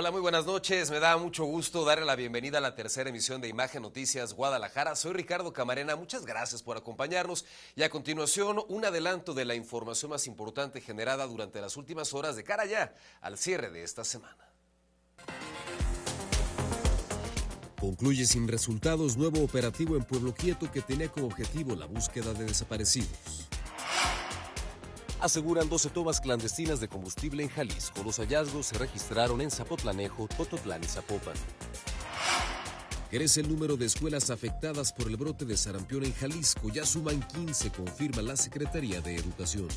Hola, muy buenas noches. Me da mucho gusto darle la bienvenida a la tercera emisión de Imagen Noticias Guadalajara. Soy Ricardo Camarena. Muchas gracias por acompañarnos. Y a continuación, un adelanto de la información más importante generada durante las últimas horas de cara ya al cierre de esta semana. Concluye sin resultados nuevo operativo en Pueblo Quieto que tenía como objetivo la búsqueda de desaparecidos. Aseguran 12 tomas clandestinas de combustible en Jalisco. Los hallazgos se registraron en Zapotlanejo, Tototlán y Zapopan. Crece el número de escuelas afectadas por el brote de sarampión en Jalisco. Ya suman 15, confirma la Secretaría de Educación.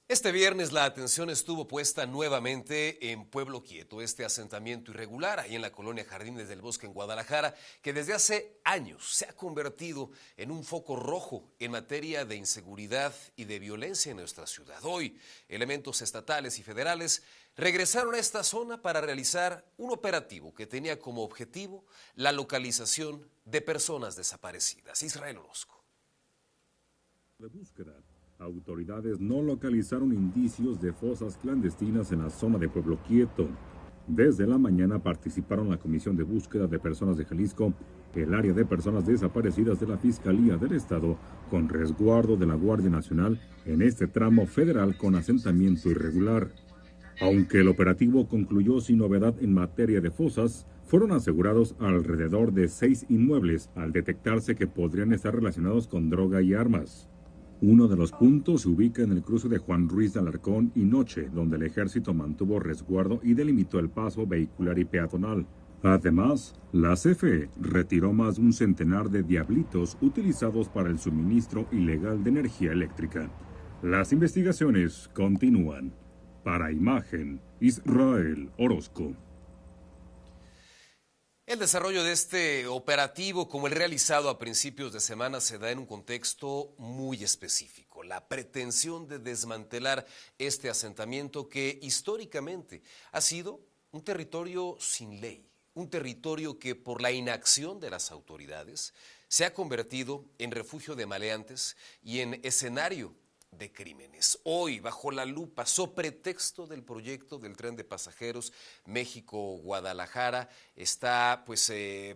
Este viernes la atención estuvo puesta nuevamente en Pueblo Quieto, este asentamiento irregular ahí en la colonia Jardines del Bosque en Guadalajara, que desde hace años se ha convertido en un foco rojo en materia de inseguridad y de violencia en nuestra ciudad. Hoy, elementos estatales y federales regresaron a esta zona para realizar un operativo que tenía como objetivo la localización de personas desaparecidas. Israel Orozco. De búsqueda. Autoridades no localizaron indicios de fosas clandestinas en la zona de Pueblo Quieto. Desde la mañana participaron la Comisión de Búsqueda de Personas de Jalisco, el área de personas desaparecidas de la Fiscalía del Estado, con resguardo de la Guardia Nacional en este tramo federal con asentamiento irregular. Aunque el operativo concluyó sin novedad en materia de fosas, fueron asegurados alrededor de 6 inmuebles al detectarse que podrían estar relacionados con droga y armas. Uno de los puntos se ubica en el cruce de Juan Ruiz de Alarcón y Noche, donde el ejército mantuvo resguardo y delimitó el paso vehicular y peatonal. Además, la CFE retiró más de un centenar de diablitos utilizados para el suministro ilegal de energía eléctrica. Las investigaciones continúan. Para Imagen, Israel Orozco. El desarrollo de este operativo, como el realizado a principios de semana, se da en un contexto muy específico. La pretensión de desmantelar este asentamiento que históricamente ha sido un territorio sin ley, un territorio que por la inacción de las autoridades se ha convertido en refugio de maleantes y en escenario de crímenes. Hoy, bajo la lupa, so pretexto del proyecto del tren de pasajeros México-Guadalajara, está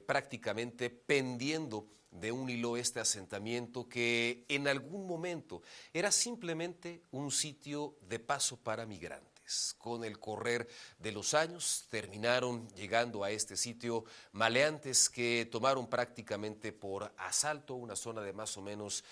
prácticamente pendiendo de un hilo este asentamiento que en algún momento era simplemente un sitio de paso para migrantes. Con el correr de los años terminaron llegando a este sitio maleantes que tomaron prácticamente por asalto una zona de más o menos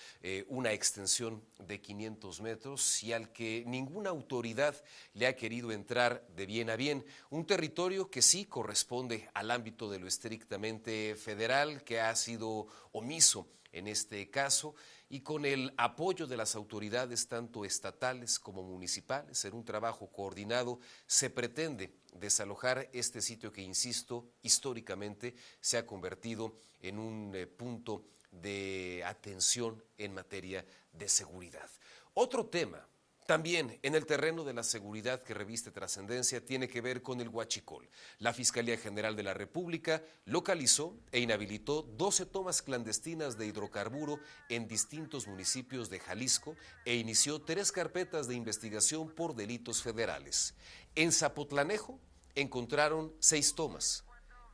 una extensión de 500 metros y al que ninguna autoridad le ha querido entrar de bien a bien. Un territorio que sí corresponde al ámbito de lo estrictamente federal, que ha sido omiso en este caso, y con el apoyo de las autoridades tanto estatales como municipales, en un trabajo coordinado, se pretende desalojar este sitio que, insisto, históricamente se ha convertido en un punto de atención en materia de seguridad. Otro tema también en el terreno de la seguridad que reviste trascendencia tiene que ver con el huachicol. La Fiscalía General de la República localizó e inhabilitó 12 tomas clandestinas de hidrocarburo en distintos municipios de Jalisco e inició 3 carpetas de investigación por delitos federales. En Zapotlanejo encontraron 6 tomas,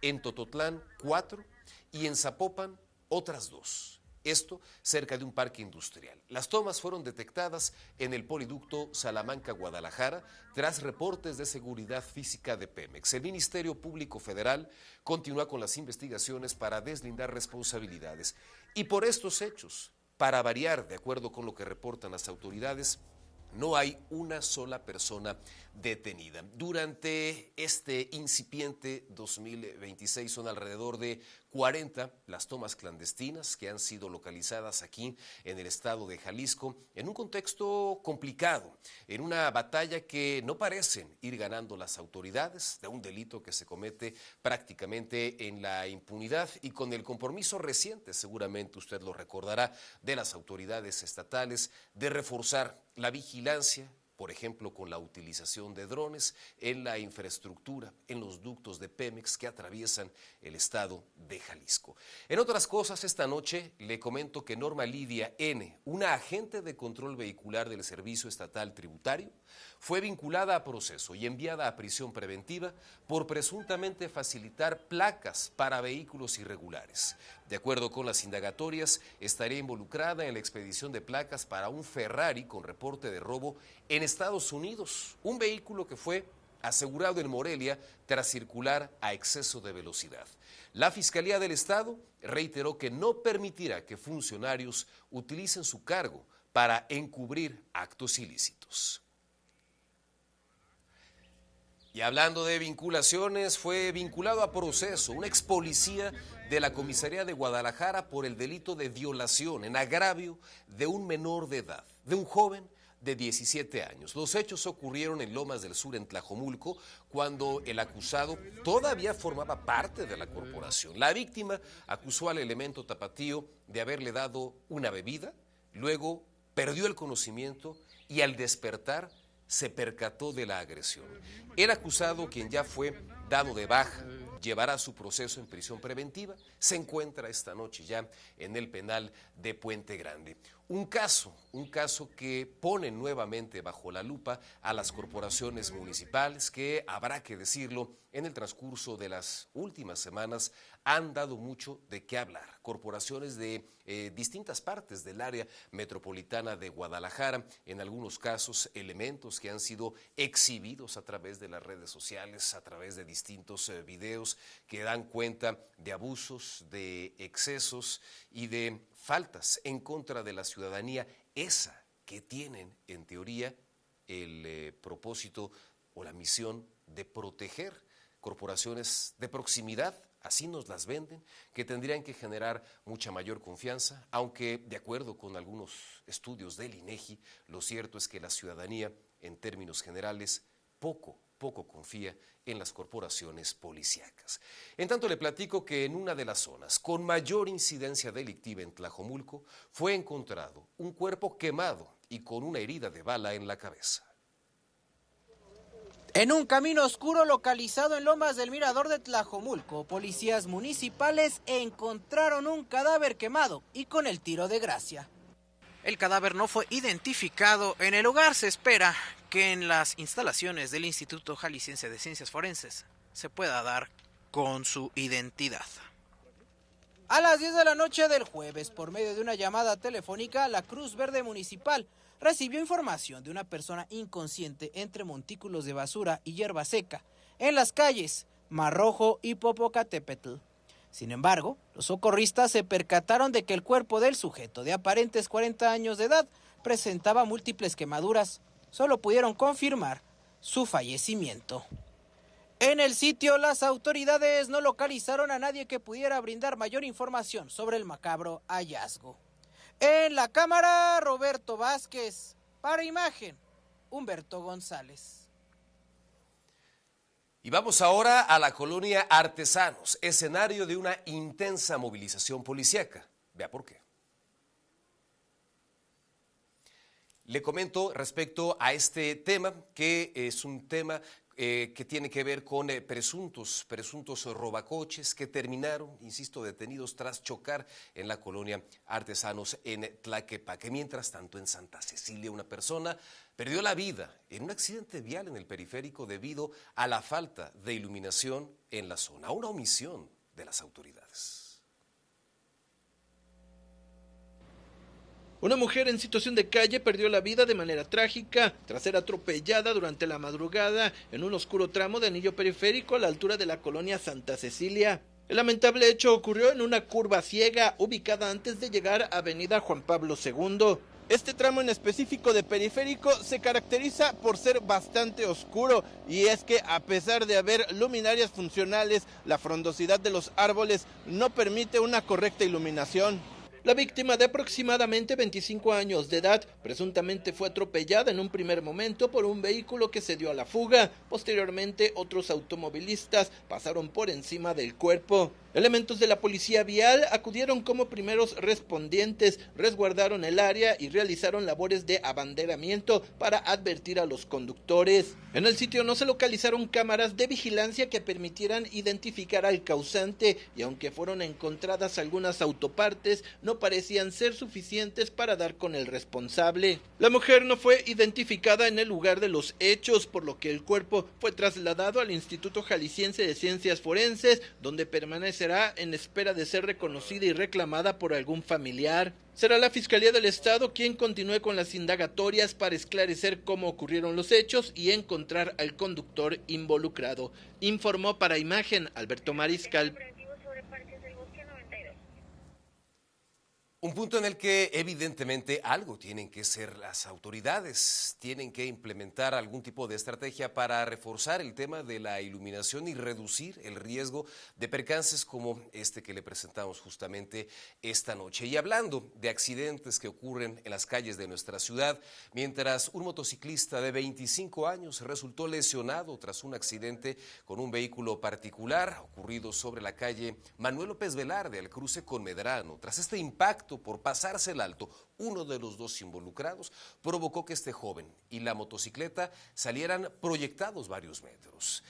en Tototlán 4 y en Zapopan otras 2. Esto cerca de un parque industrial. Las tomas fueron detectadas en el poliducto Salamanca-Guadalajara tras reportes de seguridad física de Pemex. El Ministerio Público Federal continúa con las investigaciones para deslindar responsabilidades. Y por estos hechos, para variar, de acuerdo con lo que reportan las autoridades, no hay una sola persona detenida. Durante este incipiente 2026 son alrededor de 40 las tomas clandestinas que han sido localizadas aquí en el estado de Jalisco en un contexto complicado, en una batalla que no parecen ir ganando las autoridades de un delito que se comete prácticamente en la impunidad y con el compromiso reciente, seguramente usted lo recordará, de las autoridades estatales de reforzar la vigilancia por ejemplo con la utilización de drones en la infraestructura, en los ductos de Pemex que atraviesan el estado de Jalisco. En otras cosas, esta noche le comento que Norma Lidia N., una agente de control vehicular del Servicio Estatal Tributario, fue vinculada a proceso y enviada a prisión preventiva por presuntamente facilitar placas para vehículos irregulares. De acuerdo con las indagatorias, estaría involucrada en la expedición de placas para un Ferrari con reporte de robo en Estados Unidos, un vehículo que fue asegurado en Morelia tras circular a exceso de velocidad. La Fiscalía del Estado reiteró que no permitirá que funcionarios utilicen su cargo para encubrir actos ilícitos. Y hablando de vinculaciones, fue vinculado a proceso un ex policía de la comisaría de Guadalajara por el delito de violación en agravio de un menor de edad, de un joven de 17 años. Los hechos ocurrieron en Lomas del Sur, en Tlajomulco, cuando el acusado todavía formaba parte de la corporación. La víctima acusó al elemento tapatío de haberle dado una bebida, luego perdió el conocimiento y al despertar se percató de la agresión. El acusado, quien ya fue dado de baja, llevará su proceso en prisión preventiva, se encuentra esta noche ya en el penal de Puente Grande. Un caso que pone nuevamente bajo la lupa a las corporaciones municipales que, habrá que decirlo, en el transcurso de las últimas semanas han dado mucho de qué hablar. Corporaciones de distintas partes del área metropolitana de Guadalajara, en algunos casos elementos que han sido exhibidos a través de las redes sociales, a través de distintos videos que dan cuenta de abusos, de excesos y de faltas en contra de la ciudadanía, esa que tienen en teoría el propósito o la misión de proteger corporaciones de proximidad, así nos las venden, que tendrían que generar mucha mayor confianza, aunque de acuerdo con algunos estudios del INEGI, lo cierto es que la ciudadanía, en términos generales, poco confía en las corporaciones policíacas. En tanto, le platico que en una de las zonas con mayor incidencia delictiva en Tlajomulco fue encontrado un cuerpo quemado y con una herida de bala en la cabeza. En un camino oscuro localizado en Lomas del Mirador de Tlajomulco, policías municipales encontraron un cadáver quemado y con el tiro de gracia. El cadáver no fue identificado. En el lugar se espera que en las instalaciones del Instituto Jalisciense de Ciencias Forenses se pueda dar con su identidad. A las 10 de la noche del jueves, por medio de una llamada telefónica, la Cruz Verde Municipal recibió información de una persona inconsciente entre montículos de basura y hierba seca en las calles Marrojo y Popocatépetl. Sin embargo, los socorristas se percataron de que el cuerpo del sujeto, de aparentes 40 años de edad, presentaba múltiples quemaduras. Solo pudieron confirmar su fallecimiento. En el sitio, las autoridades no localizaron a nadie que pudiera brindar mayor información sobre el macabro hallazgo. En la cámara, Roberto Vázquez. Para Imagen, Humberto González. Y vamos ahora a la colonia Artesanos, escenario de una intensa movilización policíaca. Vea por qué. Le comento respecto a este tema, que es un tema que tiene que ver con presuntos robacoches que terminaron, insisto, detenidos tras chocar en la colonia Artesanos en Tlaquepaque. Mientras tanto, en Santa Cecilia, una persona perdió la vida en un accidente vial en el periférico debido a la falta de iluminación en la zona, una omisión de las autoridades. Una mujer en situación de calle perdió la vida de manera trágica tras ser atropellada durante la madrugada en un oscuro tramo de anillo periférico a la altura de la colonia Santa Cecilia. El lamentable hecho ocurrió en una curva ciega ubicada antes de llegar a Avenida Juan Pablo II. Este tramo en específico de periférico se caracteriza por ser bastante oscuro, y es que a pesar de haber luminarias funcionales, la frondosidad de los árboles no permite una correcta iluminación. La víctima, de aproximadamente 25 años de edad, presuntamente fue atropellada en un primer momento por un vehículo que se dio a la fuga. Posteriormente, otros automovilistas pasaron por encima del cuerpo. Elementos de la policía vial acudieron como primeros respondientes, resguardaron el área y realizaron labores de abanderamiento para advertir a los conductores. En el sitio no se localizaron cámaras de vigilancia que permitieran identificar al causante, y aunque fueron encontradas algunas autopartes, no parecían ser suficientes para dar con el responsable. La mujer no fue identificada en el lugar de los hechos, por lo que el cuerpo fue trasladado al Instituto Jalisciense de Ciencias Forenses, donde permanecerá en espera de ser reconocida y reclamada por algún familiar. Será la Fiscalía del Estado quien continúe con las indagatorias para esclarecer cómo ocurrieron los hechos y encontrar al conductor involucrado. Informó para Imagen Alberto Mariscal. Un punto en el que evidentemente algo tienen que ser las autoridades, tienen que implementar algún tipo de estrategia para reforzar el tema de la iluminación y reducir el riesgo de percances como este que le presentamos justamente esta noche. Y hablando de accidentes que ocurren en las calles de nuestra ciudad, mientras un motociclista de 25 años resultó lesionado tras un accidente con un vehículo particular ocurrido sobre la calle Manuel López Velarde al cruce con Medrano. Tras este impacto por pasarse el alto, uno de los dos involucrados provocó que este joven y la motocicleta salieran proyectados varios metros.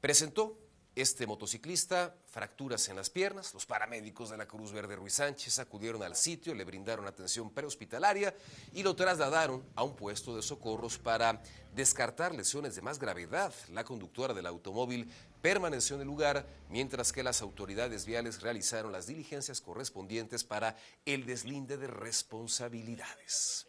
Presentó este motociclista fracturas en las piernas. Los paramédicos de la Cruz Verde Ruiz Sánchez acudieron al sitio, le brindaron atención prehospitalaria y lo trasladaron a un puesto de socorros para descartar lesiones de más gravedad. La conductora del automóvil permaneció en el lugar, mientras que las autoridades viales realizaron las diligencias correspondientes para el deslinde de responsabilidades.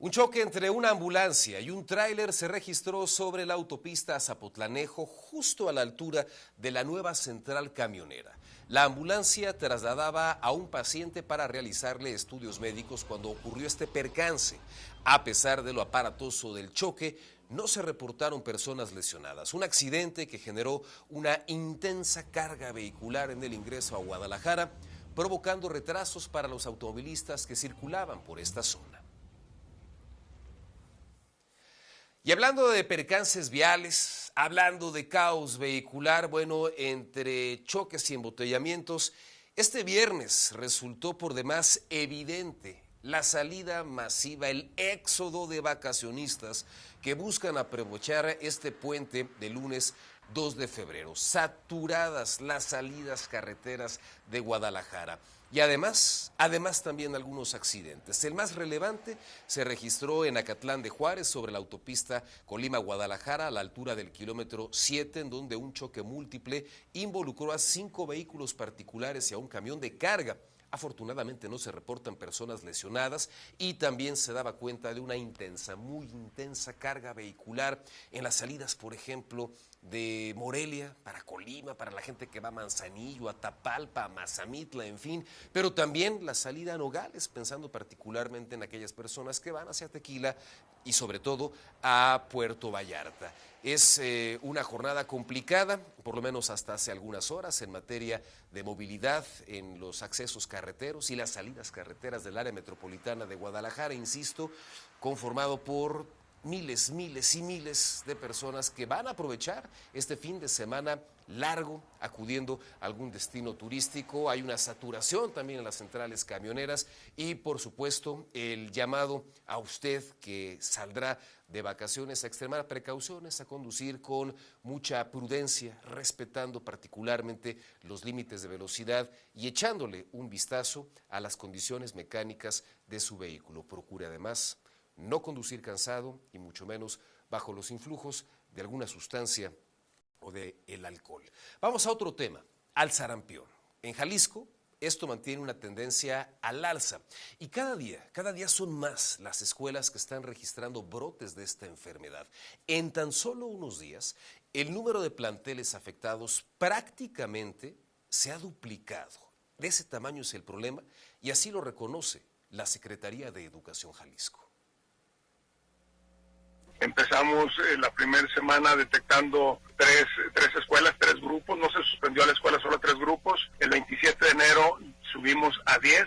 Un choque entre una ambulancia y un tráiler se registró sobre la autopista Zapotlanejo, justo a la altura de la nueva central camionera. La ambulancia trasladaba a un paciente para realizarle estudios médicos cuando ocurrió este percance. A pesar de lo aparatoso del choque, no se reportaron personas lesionadas. Un accidente que generó una intensa carga vehicular en el ingreso a Guadalajara, provocando retrasos para los automovilistas que circulaban por esta zona. Y hablando de percances viales, hablando de caos vehicular, bueno, entre choques y embotellamientos, este viernes resultó por demás evidente la salida masiva, el éxodo de vacacionistas que buscan aprovechar este puente de lunes 2 de febrero. Saturadas las salidas carreteras de Guadalajara. Y además también algunos accidentes. El más relevante se registró en Acatlán de Juárez, sobre la autopista Colima-Guadalajara, a la altura del kilómetro 7, en donde un choque múltiple involucró a 5 vehículos particulares y a un camión de carga. Afortunadamente no se reportan personas lesionadas y también se daba cuenta de una muy intensa carga vehicular en las salidas, por ejemplo, de Morelia para Colima, para la gente que va a Manzanillo, a Tapalpa, a Mazamitla, en fin, pero también la salida a Nogales, pensando particularmente en aquellas personas que van hacia Tequila y sobre todo a Puerto Vallarta. Es una jornada complicada, por lo menos hasta hace algunas horas, en materia de movilidad en los accesos carreteros y las salidas carreteras del área metropolitana de Guadalajara, insisto, conformado por miles y miles de personas que van a aprovechar este fin de semana largo acudiendo a algún destino turístico. Hay una saturación también en las centrales camioneras y, por supuesto, el llamado a usted que saldrá de vacaciones a extremar precauciones, a conducir con mucha prudencia, respetando particularmente los límites de velocidad y echándole un vistazo a las condiciones mecánicas de su vehículo. Procure además no conducir cansado y mucho menos bajo los influjos de alguna sustancia o del alcohol. Vamos a otro tema, al sarampión. En Jalisco, esto mantiene una tendencia al alza y cada día son más las escuelas que están registrando brotes de esta enfermedad. En tan solo unos días, el número de planteles afectados prácticamente se ha duplicado. De ese tamaño es el problema y así lo reconoce la Secretaría de Educación Jalisco. Empezamos la primera semana detectando tres escuelas, 3 grupos, no se suspendió a la escuela, solo 3 grupos. El 27 de enero subimos a 10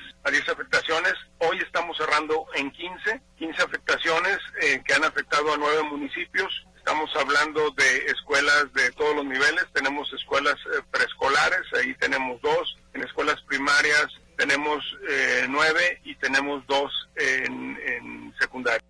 afectaciones. Hoy estamos cerrando en 15 afectaciones que han afectado a 9 municipios. Estamos hablando de escuelas de todos los niveles. Tenemos escuelas preescolares, ahí tenemos 2. En escuelas primarias tenemos 9 y tenemos 2 en secundaria.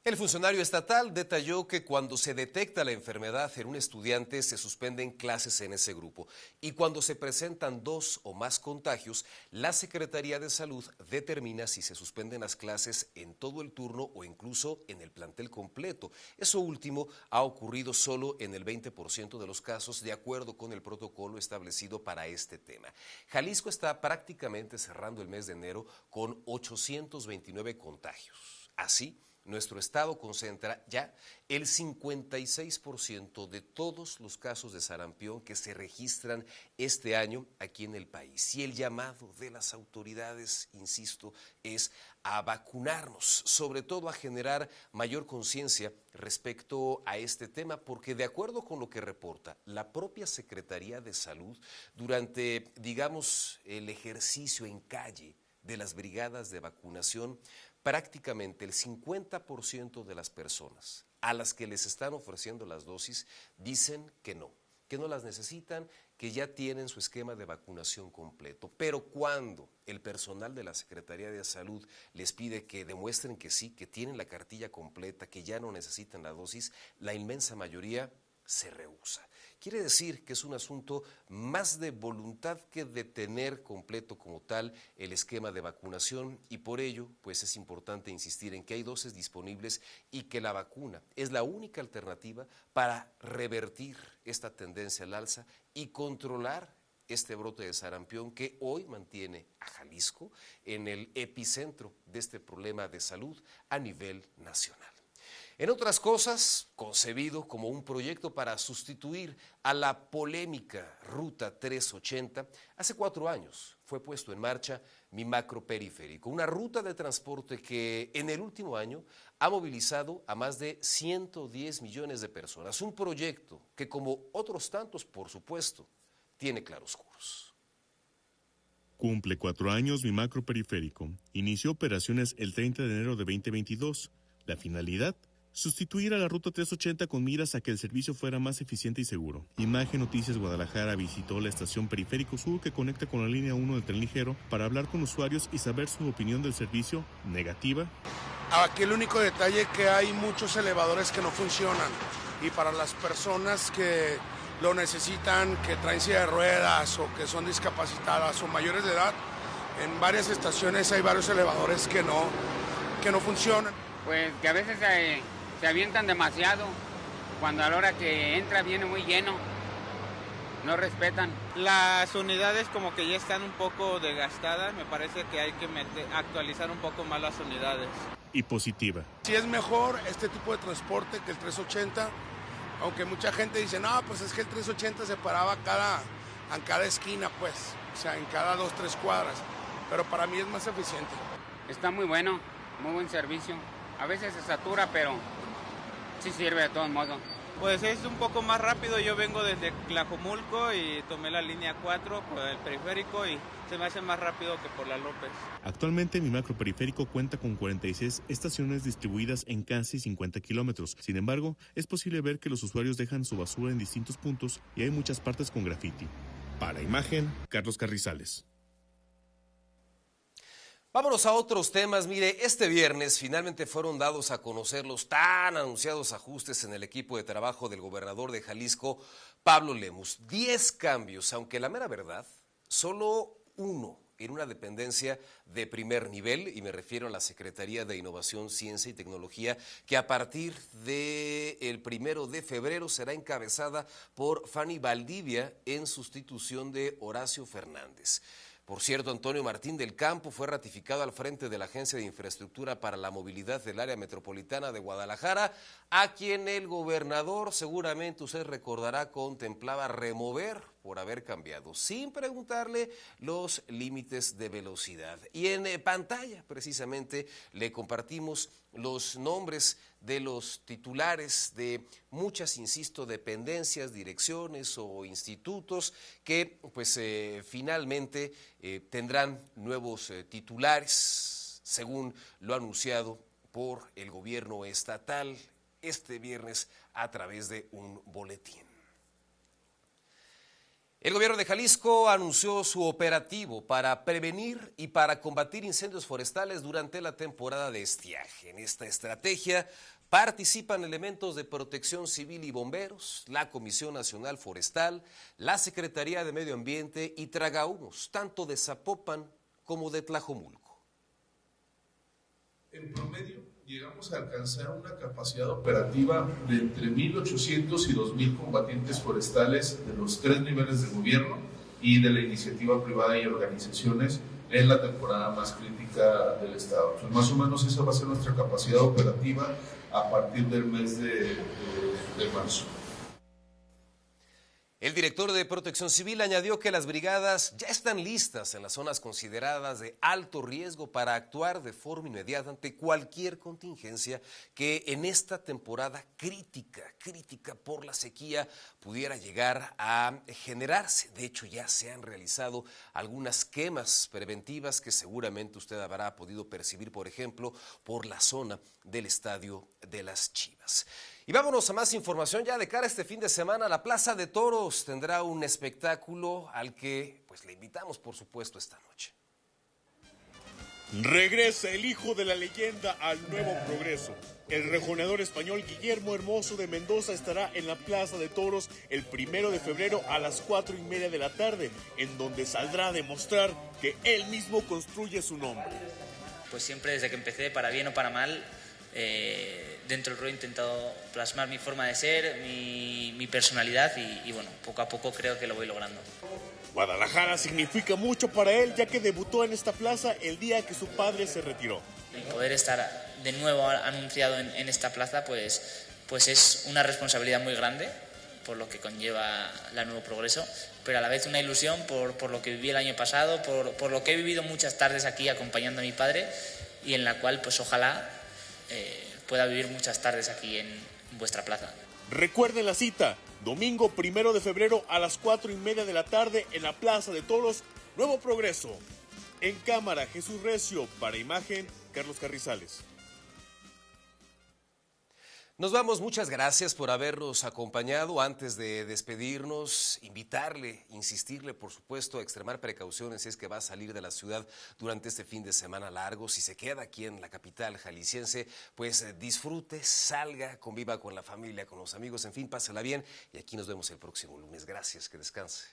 El funcionario estatal detalló que cuando se detecta la enfermedad en un estudiante se suspenden clases en ese grupo y cuando se presentan 2 o más contagios, la Secretaría de Salud determina si se suspenden las clases en todo el turno o incluso en el plantel completo. Eso último ha ocurrido solo en el 20% de los casos, de acuerdo con el protocolo establecido para este tema. Jalisco está prácticamente cerrando el mes de enero con 829 contagios. Así, nuestro estado concentra ya el 56% de todos los casos de sarampión que se registran este año aquí en el país. Y el llamado de las autoridades, insisto, es a vacunarnos, sobre todo a generar mayor conciencia respecto a este tema, porque de acuerdo con lo que reporta la propia Secretaría de Salud, durante, digamos, el ejercicio en calle de las brigadas de vacunación, prácticamente el 50% de las personas a las que les están ofreciendo las dosis dicen que no las necesitan, que ya tienen su esquema de vacunación completo. Pero cuando el personal de la Secretaría de Salud les pide que demuestren que sí, que tienen la cartilla completa, que ya no necesitan la dosis, la inmensa mayoría se rehúsa. Quiere decir que es un asunto más de voluntad que de tener completo como tal el esquema de vacunación y por ello pues es importante insistir en que hay dosis disponibles y que la vacuna es la única alternativa para revertir esta tendencia al alza y controlar este brote de sarampión que hoy mantiene a Jalisco en el epicentro de este problema de salud a nivel nacional. En otras cosas, concebido como un proyecto para sustituir a la polémica Ruta 380, hace 4 años fue puesto en marcha Mi Macro Periférico, una ruta de transporte que en el último año ha movilizado a más de 110 millones de personas. Un proyecto que, como otros tantos, por supuesto, tiene claroscuros. Cumple 4 años Mi Macro Periférico. Inició operaciones el 30 de enero de 2022. La finalidad: sustituir a la Ruta 380 con miras a que el servicio fuera más eficiente y seguro. Imagen Noticias Guadalajara visitó la estación Periférico Sur que conecta con la línea 1 del tren ligero para hablar con usuarios y saber su opinión del servicio. ¿Negativa? Aquí el único detalle es que hay muchos elevadores que no funcionan y para las personas que lo necesitan, que traen silla de ruedas o que son discapacitadas o mayores de edad, en varias estaciones hay varios elevadores que no funcionan. Pues que a veces se avientan demasiado, cuando a la hora que entra viene muy lleno, no respetan. Las unidades como que ya están un poco desgastadas, me parece que hay que actualizar un poco más las unidades. Y positiva. Sí es mejor este tipo de transporte que el 380, aunque mucha gente dice, no, pues es que el 380 se paraba en cada esquina, pues, o sea, en cada 2-3 cuadras, pero para mí es más eficiente. Está muy bueno, muy buen servicio. A veces se satura, pero sí sirve de todos modos. Pues es un poco más rápido, yo vengo desde Tlajomulco y tomé la línea 4 por el periférico y se me hace más rápido que por la López. Actualmente Mi Macro Periférico cuenta con 46 estaciones distribuidas en casi 50 kilómetros. Sin embargo, es posible ver que los usuarios dejan su basura en distintos puntos y hay muchas partes con grafiti. Para Imagen, Carlos Carrizales. Vámonos a otros temas. Mire, este viernes finalmente fueron dados a conocer los tan anunciados ajustes en el equipo de trabajo del gobernador de Jalisco, Pablo Lemus. 10 cambios, aunque la mera verdad, solo uno en una dependencia de primer nivel, y me refiero a la Secretaría de Innovación, Ciencia y Tecnología, que a partir del 1 de febrero será encabezada por Fanny Valdivia en sustitución de Horacio Fernández. Por cierto, Antonio Martín del Campo fue ratificado al frente de la Agencia de Infraestructura para la Movilidad del Área Metropolitana de Guadalajara, a quien el gobernador, seguramente usted recordará, contemplaba remover por haber cambiado, sin preguntarle, los límites de velocidad. Y en pantalla, precisamente, le compartimos los nombres de los titulares de muchas, insisto, dependencias, direcciones o institutos que pues finalmente tendrán nuevos titulares, según lo anunciado por el gobierno estatal este viernes a través de un boletín. El gobierno de Jalisco anunció su operativo para prevenir y para combatir incendios forestales durante la temporada de estiaje. En esta estrategia participan elementos de Protección Civil y bomberos, la Comisión Nacional Forestal, la Secretaría de Medio Ambiente y Tragahumos, tanto de Zapopan como de Tlajomulco. En promedio, llegamos a alcanzar una capacidad operativa de entre 1.800 y 2.000 combatientes forestales de los 3 niveles de gobierno y de la iniciativa privada y organizaciones en la temporada más crítica del Estado. Entonces, más o menos esa va a ser nuestra capacidad operativa a partir del mes de marzo. El director de Protección Civil añadió que las brigadas ya están listas en las zonas consideradas de alto riesgo para actuar de forma inmediata ante cualquier contingencia que en esta temporada crítica por la sequía pudiera llegar a generarse. De hecho, ya se han realizado algunas quemas preventivas que seguramente usted habrá podido percibir, por ejemplo, por la zona del Estadio de las Chivas. Y vámonos a más información ya de cara a este fin de semana. La Plaza de Toros tendrá un espectáculo al que pues le invitamos, por supuesto, esta noche. Regresa el hijo de la leyenda al Nuevo Progreso. El rejoneador español Guillermo Hermoso de Mendoza estará en la Plaza de Toros el 1 de febrero a las 4:30 de la tarde, en donde saldrá a demostrar que él mismo construye su nombre. Pues siempre, desde que empecé, para bien o para mal, dentro del rol he intentado plasmar mi forma de ser, mi personalidad y bueno, poco a poco creo que lo voy logrando. Guadalajara significa mucho para él, ya que debutó en esta plaza el día que su padre se retiró. El poder estar de nuevo anunciado en esta plaza pues es una responsabilidad muy grande por lo que conlleva la Nuevo Progreso, pero a la vez una ilusión por lo que viví el año pasado, por lo que he vivido muchas tardes aquí acompañando a mi padre y en la cual pues ojalá pueda vivir muchas tardes aquí en vuestra plaza. Recuerden la cita, domingo 1 de febrero a las 4:30 de la tarde en la Plaza de Toros, Nuevo Progreso. En cámara, Jesús Recio, para imagen, Carlos Carrizales. Nos vamos, muchas gracias por habernos acompañado. Antes de despedirnos, invitarle, insistirle, por supuesto, a extremar precauciones si es que va a salir de la ciudad durante este fin de semana largo. Si se queda aquí en la capital jalisciense, pues disfrute, salga, conviva con la familia, con los amigos, en fin, pásela bien. Y aquí nos vemos el próximo lunes. Gracias, que descanse.